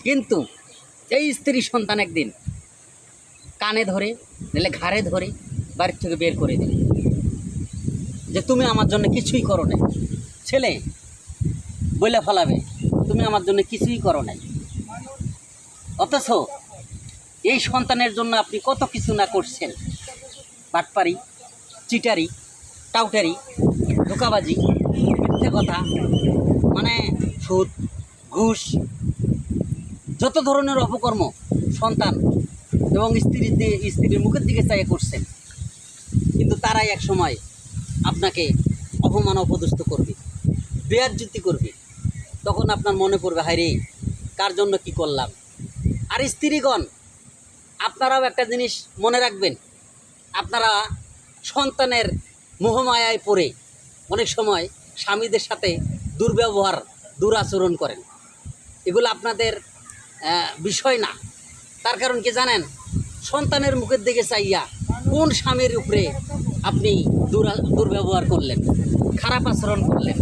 কিন্তু এই স্ত্রী সন্তান একদিন কানে ধরে নাহলে ঘাড়ে ধরে বাড়ির থেকে বের করে দিল যে তুমি আমার জন্য কিছুই করো নাই। ছেলে বলে ফেলাবে তুমি আমার জন্য কিছুই করো নাই, অথচ এই সন্তানের জন্য আপনি কত কিছু না করছেন। বাটপারি, চিটারি, টাউটারি, ধোঁকাবাজি, মিথ্যে কথা, মানে সুদ, ঘুষ, যত ধরনের অপকর্ম সন্তান এবং স্ত্রীর মুখের দিকে চাইয়ে করছেন। কিন্তু তারাই এক সময় আপনাকে অপমান অপদস্থ করবে, বেয়াজ্জতি করবে। তখন আপনার মনে পড়বে, হায় রে, কার জন্য কি করলাম। আর স্ত্রীগণ, আপনারাও একটা জিনিস মনে রাখবেন, আপনারা সন্তানের মোহমায়ায় পড়ে অনেক সময় স্বামীদের সাথে দুর্ব্যবহার, দুরাচরণ করেন। এগুলো আপনাদের বিষয় না। তার কারণ কি জানেন? সন্তানের মুখের দিকে চাইয়া কোন স্বামীর উপরে আপনি দুর্ব্যবহার করলেন, খারাপ আচরণ করলেন?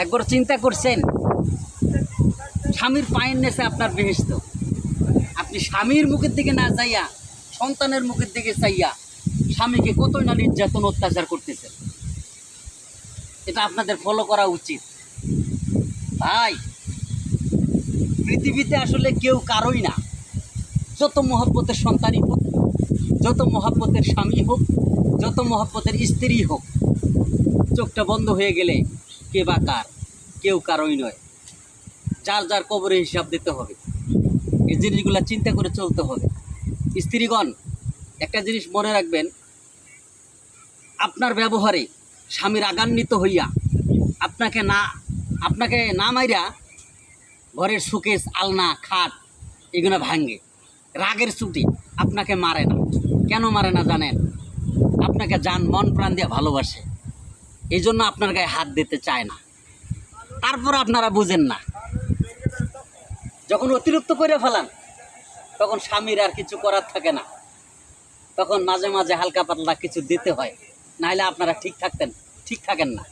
একবার চিন্তা করছেন? স্বামীর পায়ের নেচে আপনার বেহেশত। আপনি স্বামীর মুখের দিকে না চাইয়া সন্তানের মুখের দিকে চাইয়া স্বামীকে কতই না নির্যাতন অত্যাচার করতেছেন। এটা আপনাদের ফলো করা উচিত। ভাই, পৃথিবীতে আসলে কেউ কারোই না। যত মহব্বতের সন্তানই হোক, যত মহব্বতের স্বামী হোক, যত মহব্বতের স্ত্রী হোক, চোখটা বন্ধ হয়ে গেলে কে বা কার? কেউ কারোই নয়। যার যার কবরে হিসাব দিতে হবে। এই জিনিসগুলো চিন্তা করে চলতে হবে। স্ত্রীগণ, একটা জিনিস মনে রাখবেন, আপনার ব্যবহারে স্বামী রাগান্বিত হইয়া আপনাকে না মাইরা ঘরের সুকেশ, আলনা, খাট এগুলো ভাঙে। রাগের ছুটি আপনাকে মারে না। কেন মারে না জানেন? আপনাকে জান মন প্রাণ দিয়ে ভালোবাসে, এই জন্য আপনার গায়ে হাত দিতে চায় না। তারপর আপনারা বুঝেন না, যখন অতিরিক্ত করে ফেলান তখন স্বামীর আর কিছু করার থাকে না। তখন মাঝে মাঝে হালকা পাতলা কিছু দিতে হয়, নাহলে আপনারা ঠিক থাকেন না।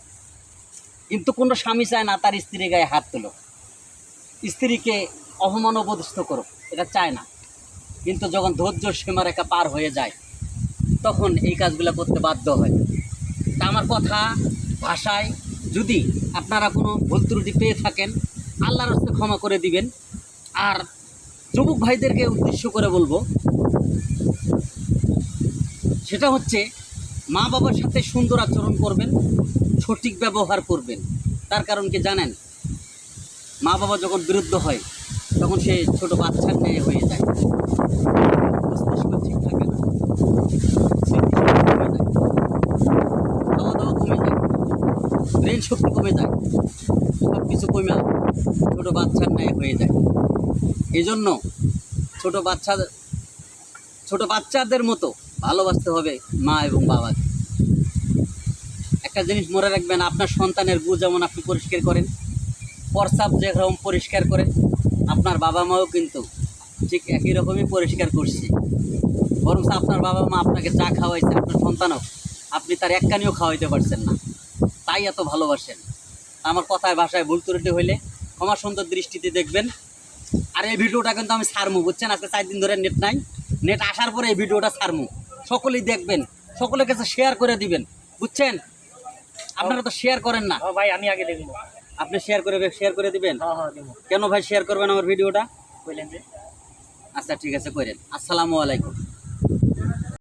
কিন্তু কোনো স্বামী চায় না তার স্ত্রীর গায়ে হাত তুলো, স্ত্রীকে অপমান অপদস্থ করো, এটা চায় না। কিন্তু যখন ধৈর্য সীমারেখা পার হয়ে যায় তখন এই কাজগুলো করতে বাধ্য হয়। তা আমার কথা ভাষায় যদি আপনারা কোনো ভুল ত্রুটি পেয়ে থাকেন, আল্লাহর রাস্তে ক্ষমা করে দিবেন। আর যুবক ভাইদেরকে উদ্দেশ্য করে বলবো, সেটা হচ্ছে মা বাবার সাথে সুন্দর আচরণ করবেন, সঠিক ব্যবহার করবেন। তার কারণ কি জানেন? মা বাবা যখন বিরুদ্ধ হয় তখন সে ছোট বাচ্চার ন্যায় হয়ে যায়, মস্তিষ্ক ঠিক থাকে না, স্মৃতিশক্তি কমে যায়, খাওয়া দাওয়া কমে যায়, ব্রেন শক্তি কমে যায়, সব কিছু কমে ছোট বাচ্চার ন্যায় হয়ে যায়। এই জন্য ছোট বাচ্চাদের মতো ভালোবাসতে হবে মা এবং বাবাকে। একটা জিনিস মনে রাখবেন, আপনার সন্তানের গু যেমন আপনি পরিষ্কার করেন, প্রস্রাব যেরকম পরিষ্কার করেন, আপনার বাবা মাও কিন্তু ঠিক একই রকমই পরিষ্কার করছে। বরং আপনার বাবা মা আপনাকে চা খাওয়াইছে, আপনার সন্তানও আপনি তার এক কানিও খাওয়াইতে পারছেন না, তাই এত ভালোবাসেন। আমার কথায় ভাষায় ভুল ত্রুটি হইলে ক্ষমা সুন্দর দৃষ্টিতে দেখবেন। আর এই ভিডিওটা কিন্তু আমি ছাড়মু, বুঝছেন? আজকে 4 দিন ধরে নেট নাই, নেট আসার পরে এই ভিডিওটা ছাড়মু। সকলেই দেখবেন, সকলের কাছে শেয়ার করে দিবেন, বুঝছেন? আপনারা তো শেয়ার করেন না। ভাই আমি আগে দেখব। আপনি শেয়ার করে দিবেন? হ্যাঁ দেব। কেন ভাই শেয়ার করবেন আমার ভিডিওটা? কইলেন যে আচ্ছা ঠিক আছে, করেন। আসসালামু আলাইকুম।